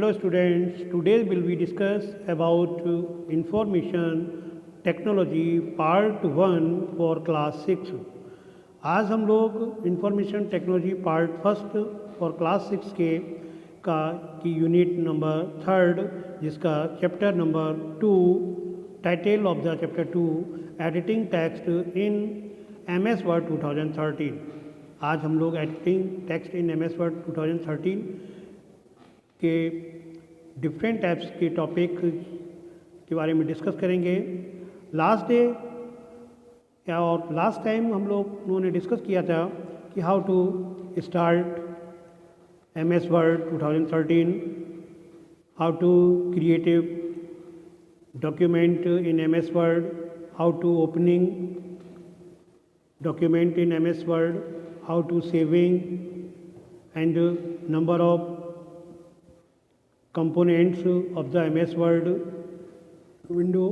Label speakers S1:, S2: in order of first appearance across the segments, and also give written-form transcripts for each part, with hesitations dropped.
S1: Hello students, today will we discuss about information technology part 1 for class 6। आज हम लोग information technology part first for class 6 के का की यूनिट नंबर 3 जिसका chapter number 2 title of the chapter 2 editing text in MS word 2013। आज हम लोग editing text in MS word 2013 के डिफरेंट टाइप्स के टॉपिक के बारे में डिस्कस करेंगे। लास्ट डे और लास्ट टाइम हम लोगों ने डिस्कस किया था कि how to start MS word 2013, how to create a document in MS word, how to opening document in MS word, how to saving and number of components of the MS Word window।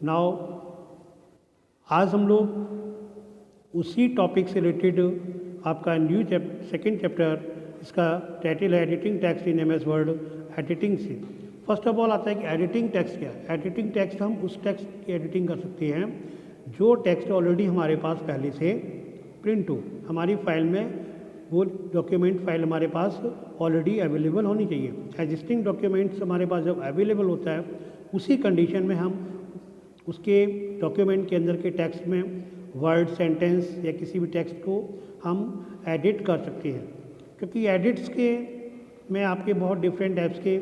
S1: now आज हम लोग उसी topic से related आपका new second chapter इसका title है editing text in MS word editing से। First of all आता है कि एडिटिंग टेक्स्ट क्या है। एडिटिंग टेक्स्ट हम उस टेक्स्ट की एडिटिंग कर सकते हैं जो टेक्स्ट ऑलरेडी हमारे पास पहले से प्रिंट हो, हमारी फाइल में वो डॉक्यूमेंट फाइल हमारे पास ऑलरेडी अवेलेबल होनी चाहिए। एग्जिस्टिंग डॉक्यूमेंट्स हमारे पास जब अवेलेबल होता है उसी कंडीशन में हम उसके डॉक्यूमेंट के अंदर के टेक्स्ट में वर्ड, सेंटेंस या किसी भी टेक्स्ट को हम एडिट कर सकते हैं, क्योंकि एडिट्स के में आपके बहुत डिफरेंट टाइप्स के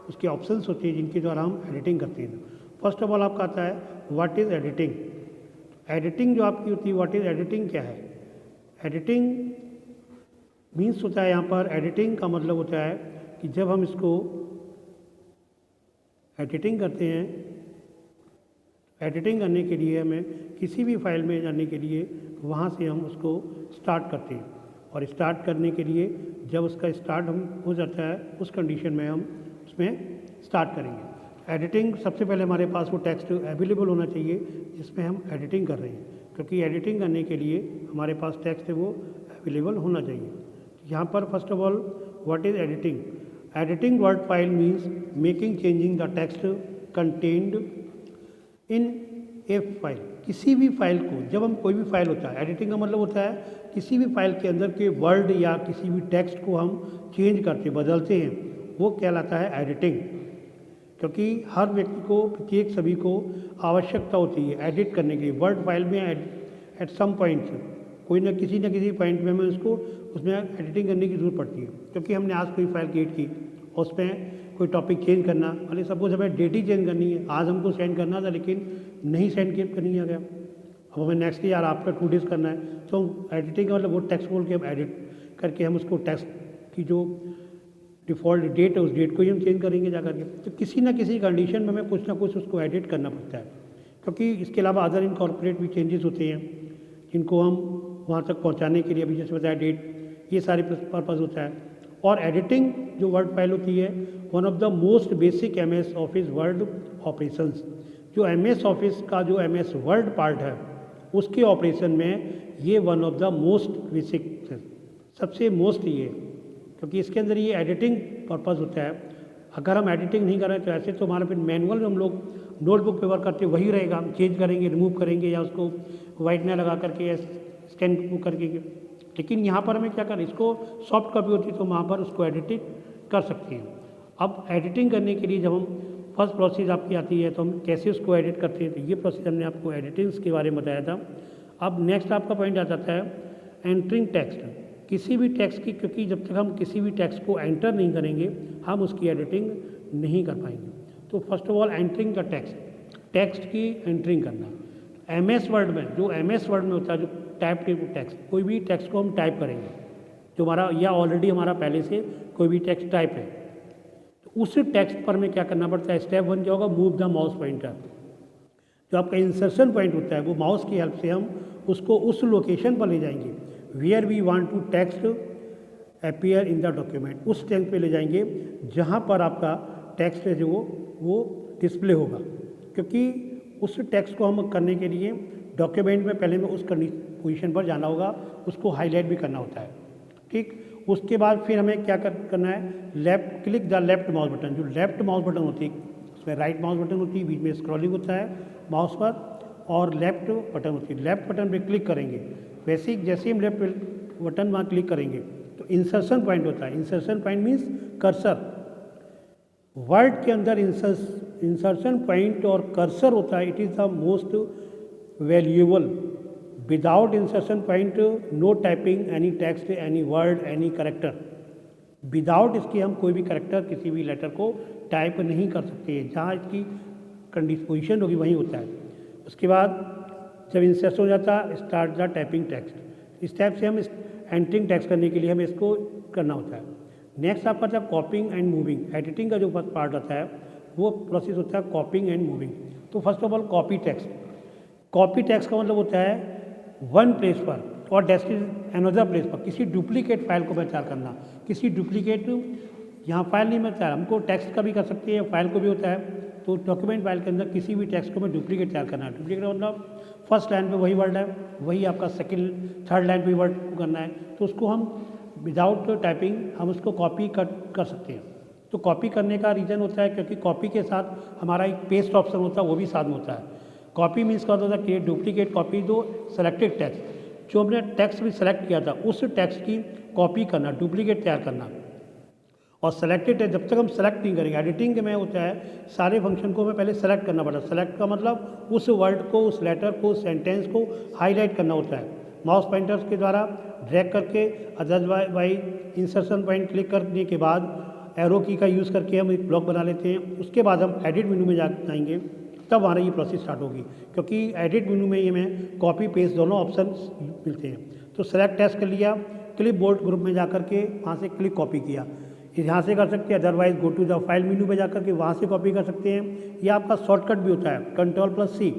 S1: उसके ऑप्शंस होते हैं जिनके द्वारा हम एडिटिंग करते हैं। फर्स्ट ऑफ ऑल आपका आता है व्हाट इज़ एडिटिंग। एडिटिंग जो आपकी होती है, व्हाट इज़ एडिटिंग क्या है। एडिटिंग मीन्स होता है यहाँ पर, एडिटिंग का मतलब होता है कि जब हम इसको एडिटिंग करते हैं, एडिटिंग करने के लिए हमें किसी भी फाइल में जाने के लिए वहाँ से हम उसको स्टार्ट करते हैं, और स्टार्ट करने के लिए जब उसका स्टार्ट हम हो जाता है उस कंडीशन में हम उसमें स्टार्ट करेंगे। एडिटिंग सबसे पहले हमारे पास वो टेक्स्ट अवेलेबल होना चाहिए जिसमें हम एडिटिंग कर रहे हैं, क्योंकि एडिटिंग करने के लिए हमारे पास टेक्स्ट है वो अवेलेबल होना चाहिए। यहाँ पर first of all what is editing. Editing word file means making changing the text contained in A file. किसी भी फाइल को, जब हम कोई भी फाइल होता है, एडिटिंग का मतलब होता है किसी भी फाइल के अंदर के वर्ड या किसी भी टेक्स्ट को हम चेंज करते बदलते हैं, वो कहलाता है एडिटिंग। क्योंकि हर व्यक्ति को, प्रत्येक सभी को आवश्यकता होती है एडिट करने की। वर्ड फाइल में एट सम पॉइंट कोई ना किसी पॉइंट में हमें उसको उसमें एडिटिंग करने की ज़रूरत पड़ती है, क्योंकि हमने आज कोई फाइल क्रिएट की और उसमें कोई टॉपिक चेंज करना, मतलब सपोज हमें डेट ही चेंज करनी है, आज हमको सेंड करना था लेकिन नहीं सेंड करनी आ गया, अब हमें नेक्स्ट डे यार आफ्टर 2 डेज़ करना है, तो एडिटिंग का मतलब वो टेक्स्ट बोल के हम एडिट करके हम उसको टेक्स्ट की जो डिफ़ॉल्ट डेट है उस डेट को ही हम चेंज करेंगे जा करके। तो किसी ना किसी कंडीशन में हमें कुछ ना कुछ उसको एडिट करना पड़ता है, क्योंकि इसके अलावा अदर इनकॉर्पोरेट भी चेंजेस होते हैं जिनको हम वहाँ तक पहुँचाने के लिए, अभी जैसे बताया डेट, ये सारे पर्पज़ होता है। और एडिटिंग जो वर्ड फाइल होती है one of the most basic MS office word operations. जो MS ऑफिस का जो MS वर्ड पार्ट है उसके ऑपरेशन में ये one of the most basic, सबसे मोस्ट ये, क्योंकि इसके अंदर ये एडिटिंग पर्पज़ होता है। अगर हम एडिटिंग नहीं करें तो ऐसे तो हमारा फिर मैनुअल हम लोग नोटबुक पे वर्क करते वही रहेगा, हम चेंज करेंगे, रिमूव करेंगे या उसको वाइटनर लगा करके या स्कैन करके। लेकिन यहाँ पर हमें क्या करें, इसको सॉफ्ट कॉपी होती है तो वहाँ पर उसको एडिटिंग कर सकते हैं। अब एडिटिंग करने के लिए जब हम फर्स्ट प्रोसेस आपकी आती है तो हम कैसे उसको एडिट करते हैं, तो ये प्रोसेस हमने आपको एडिटिंग्स के बारे में बताया था। अब नेक्स्ट आपका पॉइंट आ जाता है एंटरिंग टेक्स्ट। किसी भी टेक्स्ट की, क्योंकि जब तक हम किसी भी टेक्स्ट को एंटर नहीं करेंगे हम उसकी एडिटिंग नहीं कर पाएंगे। तो first of all entering the text, text की एंटरिंग करना। MS वर्ड में, जो MS वर्ड में होता है, जो टाइप टेक्स्ट, कोई भी टेक्स्ट को हम टाइप करेंगे जो हमारा या ऑलरेडी हमारा पहले से कोई भी टेक्स्ट टाइप है, तो उस टेक्स्ट पर हमें क्या करना पड़ता है। स्टेप 1 क्या होगा, मूव द माउस पॉइंटर। जो आपका इंसर्शन पॉइंट होता है वो माउस की हेल्प से हम उसको उस लोकेशन पर ले जाएंगे where we want to text appear in the document. उस टेक्स्ट पे ले जाएंगे जहाँ पर आपका टेक्स्ट है जो वो डिस्प्ले होगा, क्योंकि उस टेक्स्ट को हम करने के लिए डॉक्यूमेंट में पहले में उस पोजीशन पर जाना होगा, उसको हाईलाइट भी करना होता है, ठीक। उसके बाद फिर हमें क्या करना है, left click the left mouse button, जो लेफ्ट माउस बटन होती है उसमें राइट माउस बटन होती है, बीच में स्क्रॉलिंग होता है माउस पर, और लेफ्ट बटन होती है, लेफ्ट बटन पे क्लिक करेंगे। वैसे ही जैसे ही हम लेफ्ट बटन वहाँ क्लिक करेंगे तो इंसर्शन पॉइंट होता है। Insertion point means cursor. Word के अंदर इंसर्शन पॉइंट और कर्सर होता है, it is the most valuable. Without insertion point no typing any text, any word, any character. Without इसके हम कोई भी करेक्टर, किसी भी लेटर को टाइप नहीं कर सकते हैं। जहाँ इसकी पोजीशन होगी वहीं होता है। उसके बाद जब इंसर्ट हो जाता है, स्टार्ट द टाइपिंग टेक्स्ट। इस टाइप से हम एंटरिंग टेक्स्ट करने के लिए हमें इसको करना होता है। नेक्स्ट आपका था कॉपिंग एंड मूविंग। एडिटिंग का जो फर्स्ट पार्ट होता है वो प्रोसेस होता है कॉपिंग एंड मूविंग। तो first of all copy text. Copy text का मतलब होता है वन प्लेस पर और डेस्टिनेशन अनदर प्लेस पर किसी डुप्लीकेट फाइल को मैं तैयार करना। किसी डुप्लीकेट यहाँ फाइल नहीं मैं तैयार, हमको टेक्स्ट का भी कर सकते हैं, फाइल को भी होता है। तो डॉक्यूमेंट फाइल के अंदर किसी भी टेक्स्ट को मैं डुप्लीकेट तैयार करना है। डुप्लीकेट मतलब फर्स्ट लाइन पे वही वर्ड है, वही आपका सेकंड थर्ड लाइन पे वर्ड को करना है, तो उसको हम विदाउट टाइपिंग हम उसको कॉपी कर सकते हैं। तो कॉपी करने का रीज़न होता है क्योंकि कॉपी के साथ हमारा एक पेस्ट ऑप्शन होता है, वो भी साथ में होता है। कॉपी मीन्स क्या होता है, क्रिएट डुप्लीकेट कॉपी दो सेलेक्टेड टेक्स्ट, जो हमने टेक्स्ट भी सेलेक्ट किया था उस टेक्स्ट की कॉपी करना, डुप्लीकेट तैयार करना। और सेलेक्टेड है, जब तक हम सेलेक्ट नहीं करेंगे, एडिटिंग में होता है सारे फंक्शन को हमें पहले सेलेक्ट करना पड़ता है। सेलेक्ट का मतलब उस वर्ड को, उस लेटर को, सेंटेंस को हाईलाइट करना होता है माउस पॉइंटर्स के द्वारा ड्रैग करके। अदरवाइज इंसर्शन पॉइंट क्लिक करने के बाद एरो की का यूज़ करके हम एक ब्लॉक बना लेते हैं। उसके बाद हम एडिट मेनू में जाएंगे, तब हमारा ये प्रोसेस स्टार्ट होगी, क्योंकि एडिट मेनू में ही हमें कॉपी पेस्ट दोनों ऑप्शन मिलते हैं। तो सेलेक्ट टेक्स्ट कर लिया, क्लिप बोर्ड ग्रुप में जा करके वहाँ से क्लिक कॉपी किया, यहाँ से कर सकते हैं। Otherwise go to the file menu में जा करके वहाँ से कॉपी कर सकते हैं, या आपका शॉर्टकट भी होता है Ctrl+C,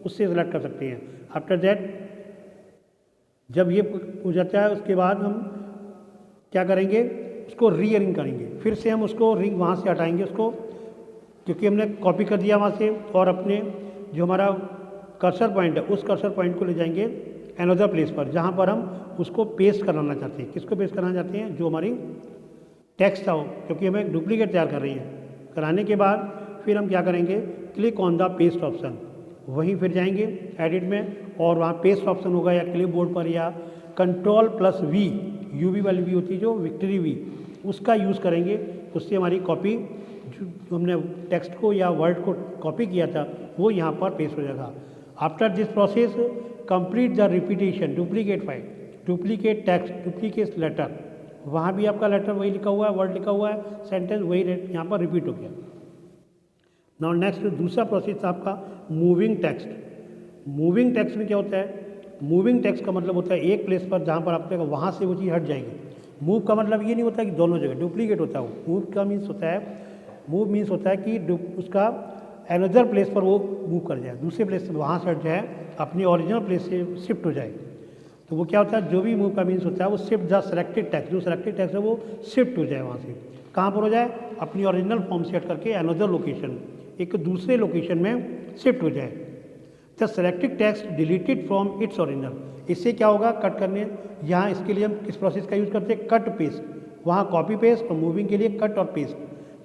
S1: उससे सेलेक्ट कर सकते हैं। आफ्टर दैट जब ये हो जाता है उसके बाद हम क्या करेंगे, उसको रीअरेंज करेंगे। फिर से हम उसको रिंग वहाँ से हटाएंगे उसको, क्योंकि हमने कॉपी कर दिया वहाँ से, और अपने जो हमारा कर्सर पॉइंट है उस कर्सर पॉइंट को ले जाएंगे अनदर प्लेस पर, जहाँ पर हम उसको पेस्ट कराना चाहते हैं। किसको पेस्ट कराना चाहते हैं, जो हमारी टेक्स्ट था हो, क्योंकि हमें डुप्लीकेट तैयार कर रही है। कराने के बाद फिर हम क्या करेंगे, click on the paste option, वहीं फिर जाएंगे एडिट में और वहाँ पेस्ट ऑप्शन होगा, या क्लिप बोर्ड पर, या Ctrl+V, UV वाली वी होती है जो विक्ट्री वी, उसका यूज़ करेंगे। उससे हमारी कॉपी जो हमने टेक्स्ट को या वर्ड को कॉपी किया था वो यहाँ पर पेस्ट हो जाएगा। After this process complete the repetition duplicate file, duplicate text, duplicate letter, वहाँ भी आपका लेटर वही लिखा हुआ है, वर्ड लिखा हुआ है, सेंटेंस वही यहाँ पर रिपीट हो गया। नाउ नेक्स्ट दूसरा प्रोसेस आपका मूविंग टेक्स्ट। मूविंग टेक्स्ट में क्या होता है, मूविंग टेक्स्ट का मतलब होता है एक प्लेस पर जहाँ पर आपके वहाँ से वो चीज़ हट जाएगी। मूव का मतलब ये नहीं होता कि दोनों जगह डुप्लीकेट होता है। मूव का मीन्स होता है, मूव मीन्स होता है कि उसका अनदर प्लेस पर वो मूव कर जाए, दूसरे प्लेस से वहाँ से हट जाए, अपनी ओरिजिनल प्लेस से शिफ्ट हो जाए। तो वो क्या होता है, जो भी मूव का मीन्स होता है वो शिफ्ट द सेलेक्टेड टेक्स्ट, जो सेलेक्टेड टेक्स्ट है वो शिफ्ट हो जाए वहाँ से। कहाँ पर हो जाए, अपनी ओरिजिनल फॉर्म से हट करके अनदर लोकेशन, एक दूसरे लोकेशन में शिफ्ट हो जाए। The selected text deleted from its original. इससे क्या होगा, कट करने, यहाँ इसके लिए हम किस प्रोसेस का यूज़ करते हैं, कट पेस्ट। वहाँ कॉपी पेस्ट और मूविंग के लिए कट और पेस्ट।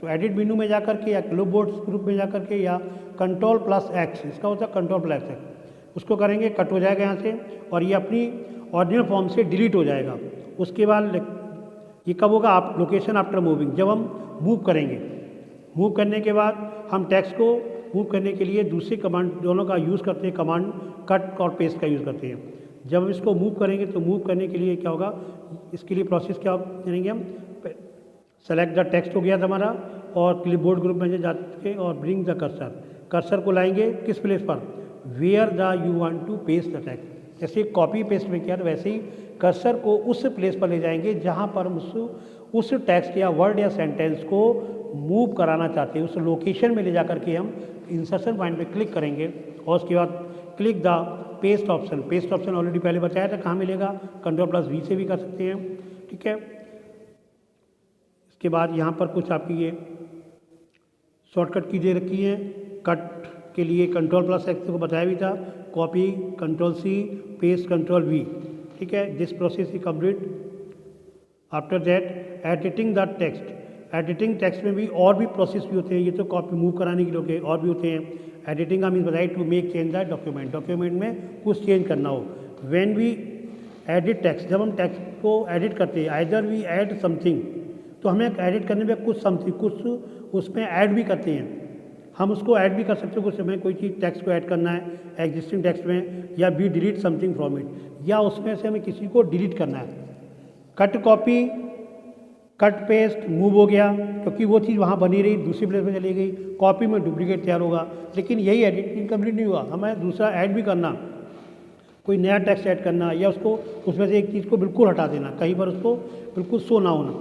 S1: तो एडिट मेनू में जा करके या क्लिप बोर्ड ग्रुप में जा करके या Ctrl+X, इसका होता है Ctrl+X, उसको करेंगे, कट हो जाएगा यहाँ से और ये अपनी ओरिजिनल फॉर्म से डिलीट हो जाएगा। उसके बाद ये कब होगा, आप लोकेशन आफ्टर मूविंग, जब हम मूव करेंगे। मूव करने के बाद हम टेक्स्ट को मूव करने के लिए दूसरी कमांड दोनों का यूज़ करते हैं, कमांड कट और पेस्ट का यूज़ करते हैं। जब हम इसको मूव करेंगे तो मूव करने के लिए क्या होगा, इसके लिए प्रोसेस क्या करेंगे हम, सेलेक्ट द टेक्स्ट हो गया था हमारा, और क्लिपबोर्ड ग्रुप में जाके और ब्रिंग द कर्सर, कर्सर को लाएंगे किस प्लेस पर, where the you want to paste the text. जैसे कॉपी पेस्ट में किया तो वैसे ही कर्सर को उस प्लेस पर ले जाएंगे जहाँ पर हम उस टेक्स्ट या वर्ड या सेंटेंस को मूव कराना चाहते हैं। उस लोकेशन में ले जा करके हम इंसर्शन पॉइंट पे क्लिक करेंगे और उसके बाद click the paste option. Paste option already पहले बताया था कहाँ मिलेगा, Ctrl+V से भी कर सकते हैं, ठीक है। इसके बाद यहाँ पर कुछ आपकी ये शॉर्टकट की दे रखी है। कट के लिए Ctrl+X को बताया भी था, कॉपी Ctrl+C, पेस्ट Ctrl+V, ठीक है। This process is complete. After that editing the text. Editing text में भी और भी प्रोसेस भी होते हैं, ये तो कॉपी मूव कराने के लिए और भी होते हैं। एडिटिंग का मीन्स बताइए to make change the document, document में कुछ चेंज करना हो। व्हेन वी एडिट टेक्स्ट, जब हम टेक्स्ट को एडिट करते हैं, आइदर वी ऐड समथिंग, तो हमें एडिट करने में कुछ समथिंग कुछ उसमें ऐड भी करते हैं, हम उसको ऐड भी कर सकते हैं। कुछ हमें कोई चीज़ टेक्स्ट को ऐड करना है एग्जिस्टिंग टेक्स्ट में, या be delete something from it, या उसमें से हमें किसी को डिलीट करना है। Cut copy, cut paste move हो गया क्योंकि वो चीज़ वहाँ बनी रही, दूसरी प्लेस में चली गई, कॉपी में डुप्लीकेट तैयार होगा। लेकिन यही एडिटिंग कंप्लीट नहीं हुआ, हमें दूसरा ऐड भी करना, कोई नया टेक्स्ट ऐड करना, या उसको उसमें से एक चीज़ को बिल्कुल हटा देना, कहीं पर उसको बिल्कुल शो ना होना।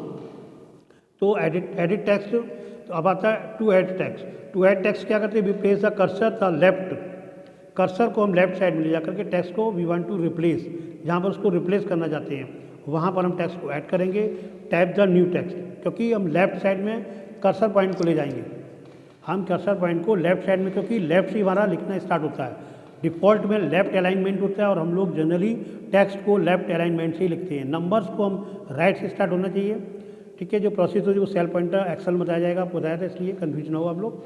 S1: तो एडिट टेक्स्ट। तो अब आता है to add text. To add text क्या करते हैं, we place the cursor the left, cursor को हम लेफ्ट साइड में ले जाकर के टेक्स्ट को वी वांट टू रिप्लेस, जहाँ पर उसको रिप्लेस करना चाहते हैं वहाँ पर हम टेक्स्ट को ऐड करेंगे। टाइप द न्यू टेक्स्ट, क्योंकि हम लेफ्ट साइड में कर्सर पॉइंट को ले जाएंगे, हम कर्सर पॉइंट को लेफ्ट साइड में, क्योंकि लेफ्ट से हमारा लिखना स्टार्ट होता है, डिफ़ॉल्ट में लेफ्ट अलाइनमेंट होता है और हम लोग जनरली टेक्स्ट को लेफ्ट अलाइनमेंट से ही लिखते हैं। नंबर्स को हम राइट से स्टार्ट होना चाहिए, ठीक है। जो प्रोसेस होगी वो सेल पॉइंटर एक्सेल में बताया जाएगा, आपको बताया था, इसलिए कन्फ्यूजन होगा आप लोग।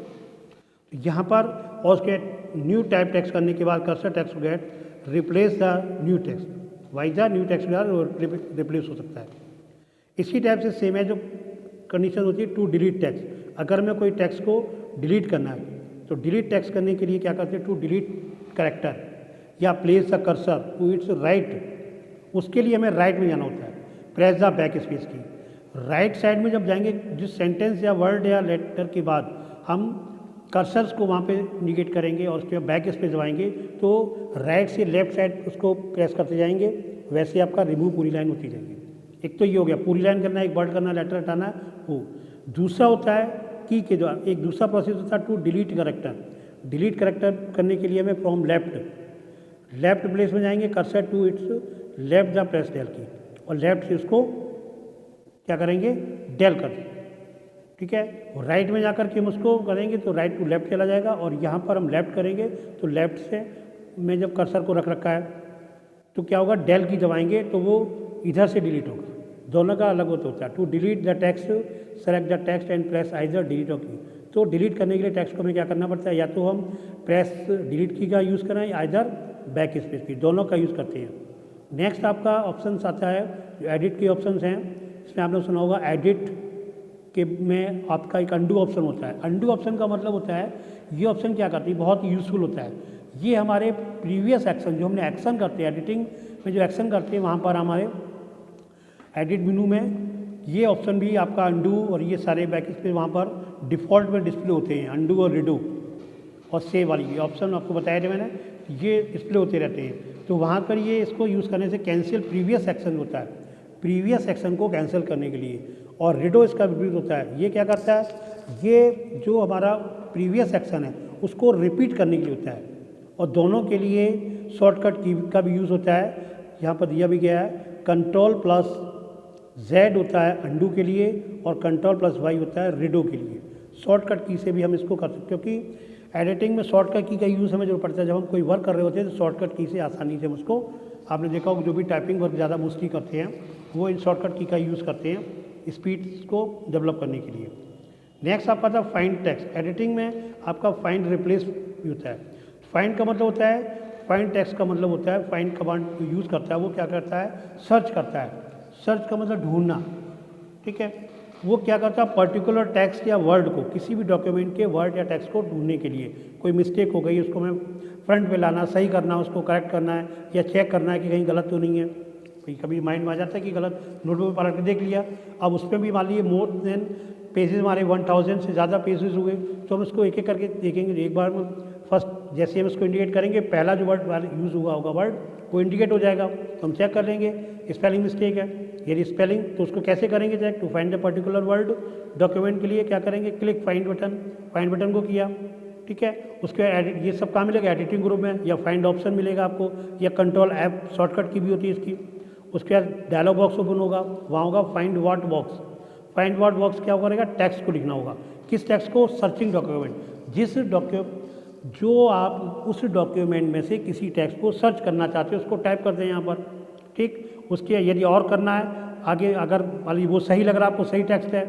S1: यहाँ पर और उसके न्यू टाइप टेक्स्ट करने के बाद cursor text get replace the new text, wise the new text replace हो सकता है। इसी टाइप से सेम है जो कंडीशन होती है टू डिलीट टेक्स्ट। अगर मैं कोई टेक्स्ट को डिलीट करना है तो डिलीट टेक्स्ट करने के लिए क्या करते हैं, टू डिलीट करेक्टर या place the cursor to its right, उसके लिए हमें राइट में जाना होता है, press the backspace key. Right side में जब जाएंगे, जिस सेंटेंस या वर्ड या लेटर के बाद हम कर्सर्स को वहाँ पे इंडिकेट करेंगे और उसके बाद बैक स्पेस दबाएंगे, तो राइट से लेफ्ट साइड उसको प्रेस करते जाएंगे, वैसे आपका रिमूव पूरी लाइन होती जाएगी। एक तो ये हो गया, पूरी लाइन करना है, एक वर्ड करना, लेटर हटाना है वो। दूसरा होता है की के द्वारा, एक दूसरा प्रोसेस होता है to delete character. Delete character करने के लिए हमें फ्रॉम लेफ्ट प्लेस में जाएंगे, cursor to its left the press del key, और लेफ्ट से उसको क्या करेंगे, डेल कर देंगे, ठीक है। और राइट में जाकर के हम उसको करेंगे तो राइट टू लेफ्ट चला जाएगा, और यहाँ पर हम लेफ्ट करेंगे तो लेफ्ट से में जब कर्सर को रख रखा है तो क्या होगा, डेल की दबाएंगे तो वो इधर से डिलीट होगा, दोनों का अलग होता है। To delete the text select the text and press either delete key. तो डिलीट करने के लिए टेक्स्ट को हमें क्या करना पड़ता है, या तो हम प्रेस डिलीट की का यूज़ करें या आइदर बैक स्पेस की, दोनों का यूज़ करते हैं। नेक्स्ट आपका ऑप्शन आता है जो एडिट के ऑप्शन हैं, इसमें आपने सुना होगा एडिट के में आपका एक अंडू ऑप्शन होता है। अंडू ऑप्शन का मतलब होता है, ये ऑप्शन क्या करती है, बहुत यूज़फुल होता है। ये हमारे प्रीवियस एक्शन, जो हमने एक्शन करते हैं एडिटिंग में, जो एक्शन करते हैं वहाँ पर हमारे एडिट मेनू में ये ऑप्शन भी आपका अंडू और ये सारे बैक स्पेस वहाँ पर डिफ़ॉल्ट में डिस्प्ले होते हैं, अंडू और रिडू और सेव वाली ये ऑप्शन आपको बताया था मैंने, ये डिस्प्ले होते रहते हैं। तो वहाँ पर ये इसको यूज़ करने से कैंसिल प्रीवियस एक्शन होता है, प्रीवियस एक्शन को कैंसिल करने के लिए। और रिडो इसका विपरीत होता है, ये क्या करता है, ये जो हमारा प्रीवियस एक्शन है उसको रिपीट करने के लिए होता है। और दोनों के लिए शॉर्टकट की का भी यूज़ होता है, यहाँ पर दिया भी गया है, Ctrl+Z होता है अंडू के लिए और Ctrl+Y होता है रिडो के लिए। शॉर्टकट की से भी हम इसको कर सकते हैं, क्योंकि एडिटिंग में शॉर्टकट की का यूज़ हमें जरूरत पड़ता है। जब हम कोई वर्क कर रहे होते हैं तो शॉर्टकट की से आसानी से हम उसको, आपने देखा होगा जो भी टाइपिंग वर्क ज़्यादा मोस्टली करते हैं वो इन शॉर्टकट की का यूज़ करते हैं स्पीड को डेवलप करने के लिए। नेक्स्ट आपका था फाइंड टेक्स्ट। एडिटिंग में आपका फाइंड रिप्लेस भी होता है। फाइंड का मतलब होता है, फाइंड टेक्स्ट का मतलब होता है, फाइंड कमांड जो यूज़ करता है वो क्या करता है, सर्च करता है। सर्च का मतलब ढूंढना, ठीक है। वो क्या करता है, पर्टिकुलर टेक्स्ट या वर्ड को, किसी भी डॉक्यूमेंट के वर्ड या टेक्स्ट को ढूंढने के लिए, कोई मिस्टेक हो गई उसको मैं फ्रंट पे लाना, सही करना, उसको करेक्ट करना है या चेक करना है कि कहीं गलत तो नहीं है। कभी माइंड में आ जाता है कि गलत, नोटबुक में पलट के देख लिया, अब उसमें भी मान लीजिए मोर देन पेजेस हमारे 1000 से ज़्यादा पेजेस हुए, तो हम इसको एक एक करके देखेंगे। एक बार में फर्स्ट जैसे हम इसको इंडिकेट करेंगे, पहला जो वर्ड यूज़ हुआ होगा वर्ड वो इंडिकेट हो जाएगा, तो हम चेक कर लेंगे स्पेलिंग मिस्टेक है। यदि स्पेलिंग तो उसको कैसे करेंगे check, to find the particular word document के लिए क्या करेंगे, क्लिक फाइंड बटन को किया, ठीक है। उसके एडिट ये सब काम मिलेगा एडिटिंग ग्रुप में, या फाइंड ऑप्शन मिलेगा आपको, या कंट्रोल ऐप शॉर्टकट की भी होती है इसकी। उसके बाद डायलॉग बॉक्स ओपन होगा, वहाँ होगा find what box. Find what box क्या करेगा, टेक्स्ट को लिखना होगा। किस टेक्स्ट को, सर्चिंग डॉक्यूमेंट, जिस जो आप उस डॉक्यूमेंट में से किसी टेक्स्ट को सर्च करना चाहते हो उसको टाइप करते हैं यहाँ पर, ठीक। उसके यदि और करना है आगे अगर मान लीजिए वो सही लग रहा है, आपको सही टेक्स्ट है,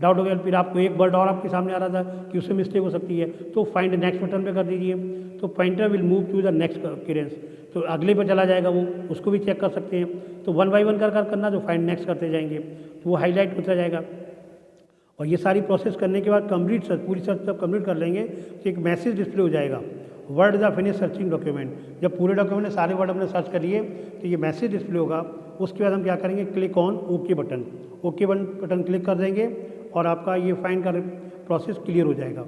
S1: डाउट हो गया, फिर आपको एक वर्ड और आपके सामने आ रहा था कि उसमें मिस्टेक हो सकती है, तो फाइंड नेक्स्ट बटन पे कर दीजिए, तो pointer will move to the next occurrence, तो अगले पे चला जाएगा वो, उसको भी चेक कर सकते हैं। तो 1 बाय 1 कर करना, जो फाइंड नेक्स्ट करते जाएंगे तो वो हाईलाइट होता जाएगा। और ये सारी प्रोसेस करने के बाद कंप्लीट सर्च, पूरी सर्च जब कंप्लीट कर लेंगे तो एक मैसेज डिस्प्ले हो जाएगा, word the finish searching document. जब पूरे डॉक्यूमेंट में सारे वर्ड हमने सर्च कर लिए तो ये मैसेज डिस्प्ले होगा। उसके बाद हम क्या करेंगे, click on okay button, okay button click कर देंगे और आपका ये फाइंड का प्रोसेस क्लियर हो जाएगा।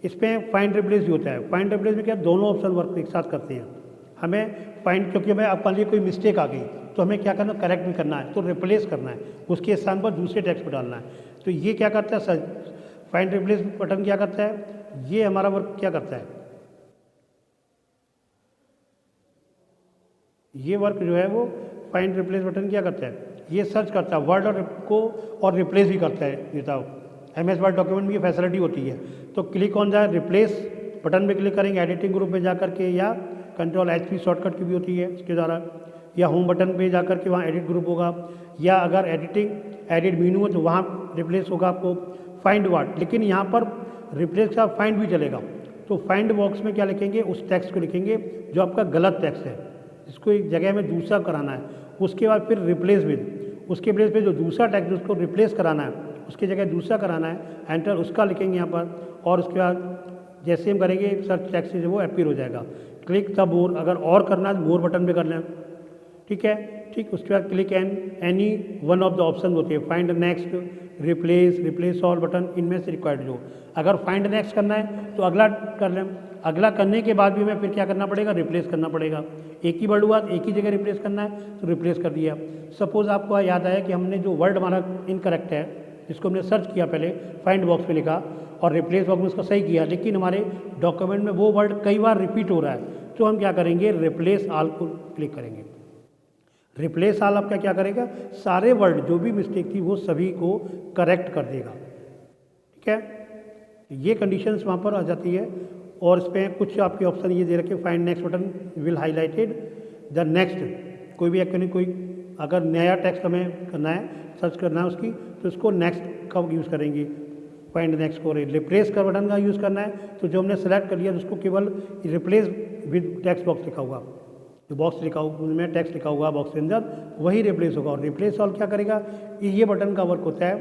S1: इसमें फाइंड रिप्लेस भी होता है। फाइंड रिप्लेस में क्या दोनों ऑप्शन वर्क एक साथ करते हैं। हमें फाइंड, क्योंकि हमें आप मान लीजिए कोई मिस्टेक आ गई तो हमें क्या करना, करेक्ट भी करना है, तो रिप्लेस करना है, उसके स्थान पर दूसरे टेक्स्ट को डालना है। तो ये क्या करता है, फाइंड रिप्लेस बटन क्या करता है, ये हमारा वर्क क्या करता है, ये वर्क जो है वो फाइंड रिप्लेस बटन क्या करता है, ये सर्च करता है वर्ड और को और रिप्लेस भी करता है। विदाउट MS वर्ड डॉक्यूमेंट में ये फैसिलिटी होती है। तो click on the replace button पे क्लिक करेंगे, एडिटिंग ग्रुप में जा करके, या Ctrl+H शॉर्टकट की भी होती है इसके द्वारा, या होम बटन पे जा करके वहाँ एडिट ग्रुप होगा, या अगर एडिट मेनू हो तो वहाँ रिप्लेस होगा आपको फाइंड वर्ड। लेकिन यहाँ पर रिप्लेस का फाइंड भी चलेगा। तो फाइंड बॉक्स में क्या लिखेंगे, उस टेक्स्ट को लिखेंगे जो आपका गलत टेक्स्ट है, इसको एक जगह में दूसरा कराना है। उसके बाद फिर रिप्लेस विद, उसके प्लेस पे जो दूसरा टेक्स्ट उसको रिप्लेस कराना है, उसकी जगह दूसरा कराना है, एंटर उसका लिखेंगे यहाँ पर। और उसके बाद जैसे हम करेंगे सर्च टेक्स्ट से वो अपीयर हो जाएगा। क्लिक द मोर, अगर और करना है मोर बटन पे कर लें, ठीक है, ठीक। उसके बाद click any one of the option होते हैं, find next, replace all button, इनमें से रिक्वायर्ड जो। अगर फाइंड नेक्स्ट करना है तो अगला कर लें, अगला करने के बाद भी हमें फिर क्या करना पड़ेगा, रिप्लेस करना पड़ेगा। एक ही वर्ड हुआ, एक ही जगह रिप्लेस करना है तो रिप्लेस कर दिया। सपोज आपको याद आया कि हमने जो वर्ड हमारा इनकरेक्ट है, जिसको हमने सर्च किया पहले फाइंड बॉक्स में लिखा और रिप्लेस बॉक्स में उसको सही किया, लेकिन हमारे डॉक्यूमेंट में वो वर्ड कई बार रिपीट हो रहा है, तो हम क्या करेंगे, रिप्लेस ऑल को क्लिक करेंगे। रिप्लेस ऑल आपका क्या करेगा, सारे वर्ड जो भी मिस्टेक थी वो सभी को करेक्ट कर देगा, ठीक है। ये कंडीशंस वहाँ पर आ जाती है। और इस पर कुछ आपके ऑप्शन ये दे रखे, find next button will highlighted the next, कोई भी एक्चुअली कोई अगर नया टेक्स्ट हमें करना है, सर्च करना है उसकी, तो उसको नेक्स्ट का यूज़ करेंगे, फाइंड नेक्स्ट को। रिप्लेस का बटन का यूज़ करना है तो जो हमने सेलेक्ट कर लिया तो उसको केवल रिप्लेस विद टेक्स्ट बॉक्स लिखा हुआ, जो बॉक्स लिखा हुआ उनमें टेक्स्ट लिखा हुआ बॉक्स के अंदर, वही रिप्लेस होगा। और रिप्लेस ऑल क्या करेगा, ये बटन का वर्क होता है,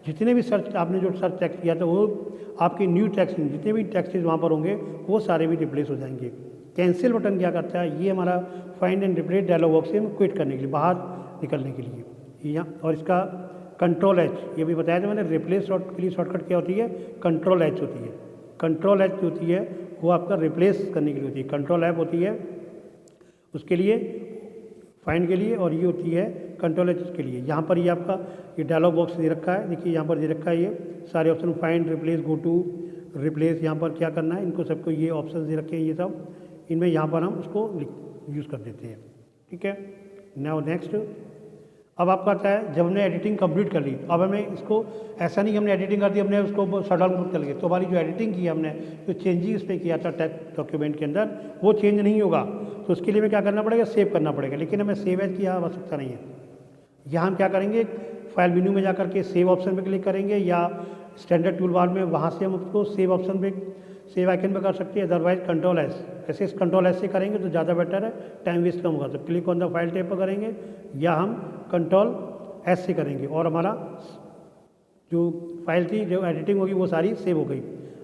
S1: जितने भी सर्च आपने जो सर्च टेक्स्ट किया था वो आपके न्यू टेक्स्ट, जितने भी टेक्स्टेज वहाँ पर होंगे वो सारे भी रिप्लेस हो जाएंगे। कैंसिल बटन क्या करता है, ये हमारा find and replace dialog box से क्विट करने के लिए, बाहर निकलने के लिए यहाँ। और इसका Ctrl+H, ये भी बताया था मैंने, रिप्लेस के लिए शॉर्टकट क्या होती है, Ctrl+H होती है। Ctrl+H जो होती है वो आपका रिप्लेस करने के लिए होती है, Ctrl+F होती है उसके लिए फाइंड के लिए, और ये होती है Ctrl+H के लिए। यहाँ पर ये आपका ये डायलॉग बॉक्स दे रखा है, देखिए यहाँ पर दे रखा है ये सारे option, find, replace, go to, replace, यहाँ पर क्या करना है, इनको सबको ये ऑप्शन दे रखे हैं, ये सब इनमें यहाँ पर हम उसको यूज़ कर देते हैं, ठीक है। नाउ नेक्स्ट, अब आपका क्या है, जब हमने एडिटिंग कंप्लीट कर ली, अब हमें इसको ऐसा नहीं कि हमने एडिटिंग कर दी, हमने उसको शट डाउन कर लिया, तो हमारी जो एडिटिंग की हमने, जो चेंजिंग इस पर किया था टेक्स्ट डॉक्यूमेंट के अंदर, वो चेंज नहीं होगा। तो उसके लिए हमें क्या करना पड़ेगा, सेव करना पड़ेगा। लेकिन हमें सेव एज की आवश्यकता नहीं है। यहाँ हम क्या करेंगे, फाइल मेन्यू में जाकर के सेव ऑप्शन पर क्लिक करेंगे, या स्टैंडर्ड टूल बार में वहाँ से हम उसको सेव ऑप्शन पे, सेव आइकन पे कर सकते हैं, अदरवाइज Ctrl+S, ऐसे Ctrl+S से करेंगे तो ज़्यादा बेटर है, टाइम वेस्ट कम होगा। तो click on the file tab पर करेंगे, या हम Ctrl+S से करेंगे और हमारा जो फाइल थी, जो एडिटिंग होगी वो सारी सेव हो गई।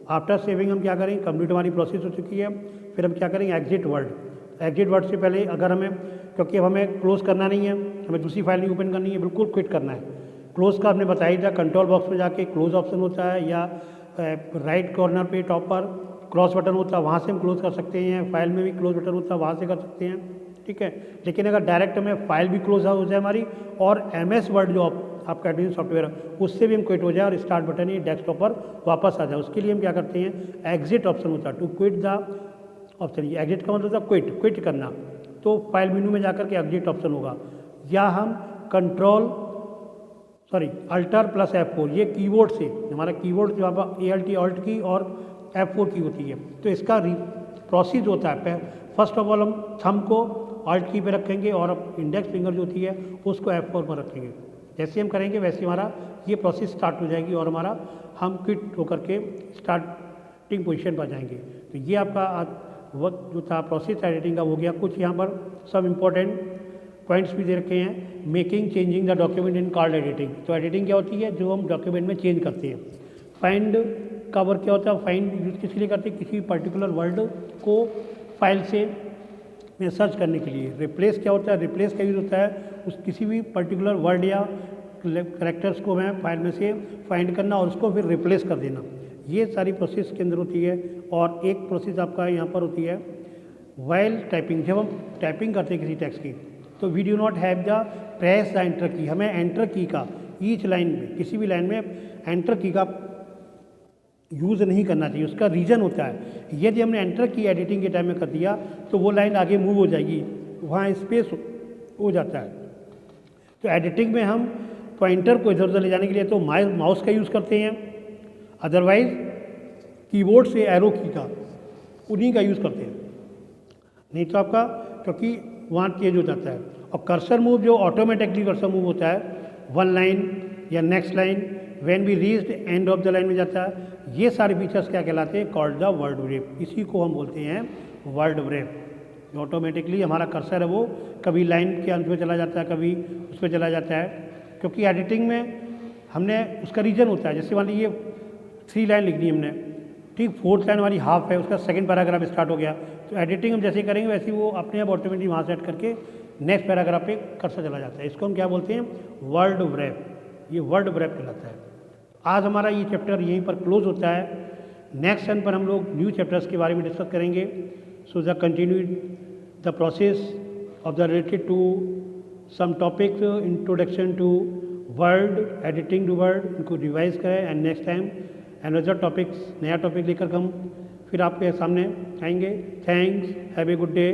S1: आफ्टर सेविंग हम क्या करेंगे, कंप्लीट हमारी प्रोसेस हो चुकी है। फिर हम क्या करेंगे, एग्जिट वर्ड। एग्जिट वर्ड से पहले अगर हमें, क्योंकि अब हमें क्लोज करना नहीं है, हमें दूसरी फाइल नहीं ओपन करनी है, बिल्कुल क्विट करना है। क्लोज का हमने बताया था, कंट्रोल बॉक्स में जाके क्लोज ऑप्शन होता है, या राइट कॉर्नर पे टॉप पर क्रॉस बटन होता है, वहाँ से हम क्लोज कर सकते हैं। फाइल में भी क्लोज बटन होता है, वहाँ से कर सकते हैं, ठीक है। लेकिन अगर डायरेक्ट हमें फाइल भी क्लोज हो जाए हमारी, और MS वर्ड जो आपका एडिटिंग सॉफ्टवेयर है उससे भी हम क्विट हो जाए, और स्टार्ट बटन ही डेस्कटॉप पर वापस आ जाए, उसके लिए हम क्या करते हैं, एग्जिट ऑप्शन होता है, टू क्विट द ऑप्शन। ये एग्जिट का मतलब होता है क्विट करना। तो फाइल मेन्यू में जाकर के एग्जिट ऑप्शन होगा, या हम Alt+F4, ये कीबोर्ड से, हमारा कीबोर्ड जो ALT ऑल्ट की और F4 की होती है, तो इसका प्रोसेस होता है, फर्स्ट ऑफ ऑल हम थंब को ऑल्ट की पे रखेंगे और इंडेक्स फिंगर जो होती है उसको F4 पर रखेंगे। जैसे हम करेंगे वैसे हमारा ये प्रोसेस स्टार्ट हो जाएगी और हमारा हम क्विट होकर के स्टार्टिंग पोजीशन पर जाएंगे। तो ये आपका वक्त जो था प्रोसेस एडिटिंग का हो गया। कुछ यहाँ पर सब इम्पोर्टेंट पॉइंट्स भी दे रखे हैं। Making changing the document in card editing. तो एडिटिंग क्या होती है, जो हम डॉक्यूमेंट में चेंज करते हैं। फाइंड का वर्क क्या होता है, फाइंड यूज किस लिए करते हैं, किसी पर्टिकुलर वर्ड को फाइल से में सर्च करने के लिए। रिप्लेस क्या होता है, रिप्लेस का यूज़ होता है उस किसी भी पर्टिकुलर वर्ड या करेक्टर्स को मैं फाइल में से फाइंड करना और उसको फिर रिप्लेस कर देना। ये सारी प्रोसेस के अंदर होती है। और एक प्रोसेस आपका यहाँ पर होती है वाइल टाइपिंग। जब हम टाइपिंग करते हैं किसी टेक्स्ट की, तो we do not have the press the enter key. हमें एंटर की का ईच लाइन में, किसी भी लाइन में एंटर की का यूज़ नहीं करना चाहिए। उसका रीज़न होता है, यदि हमने एंटर की एडिटिंग के टाइम में कर दिया तो वो लाइन आगे मूव हो जाएगी, वहाँ स्पेस हो जाता है। तो एडिटिंग में हम पॉइंटर को इधर उधर ले जाने के लिए तो माउस का यूज़ करते हैं, अदरवाइज कीबोर्ड से एरो की का, उन्हीं का यूज़ करते हैं। नहीं तो आपका क्योंकि वहाँ चेंज हो जाता है। और कर्सर मूव जो ऑटोमेटिकली कर्सर मूव होता है वन लाइन या next line when we reached end of the line में जाता है। ये सारे फीचर्स क्या कहलाते हैं, कॉल्ड द वर्ड व्रेप। इसी को हम बोलते हैं वर्ड व्रेप। ऑटोमेटिकली हमारा कर्सर है वो कभी लाइन के अंत में चला जाता है, कभी उस पर चला जाता है। क्योंकि एडिटिंग में हमने उसका रीजन होता है। जैसे मान लीजिए 3 लाइन लिखनी है हमने, ठीक 4th लाइन हमारी हाफ है, उसका सेकंड पैराग्राफ स्टार्ट हो गया। तो एडिटिंग हम जैसे करेंगे वैसे वो अपने आप ऑटोमेटिकली वहाँ सेट करके नेक्स्ट पैराग्राफ पे कर्सर चला जाता है। इसको हम क्या बोलते हैं, वर्ड व्रेप। ये वर्ड व्रेप कहलाता है। आज हमारा ये चैप्टर यहीं पर क्लोज होता है। नेक्स्ट टाइम पर हम लोग न्यू चैप्टर्स के बारे में डिस्कस करेंगे। So the continue the process of the related to some topics, introduction to word, editing to word, इनको रिवाइज करें and next time another topics, नया टॉपिक लेकर हम फिर आपके सामने आएंगे। Thanks, have a good day.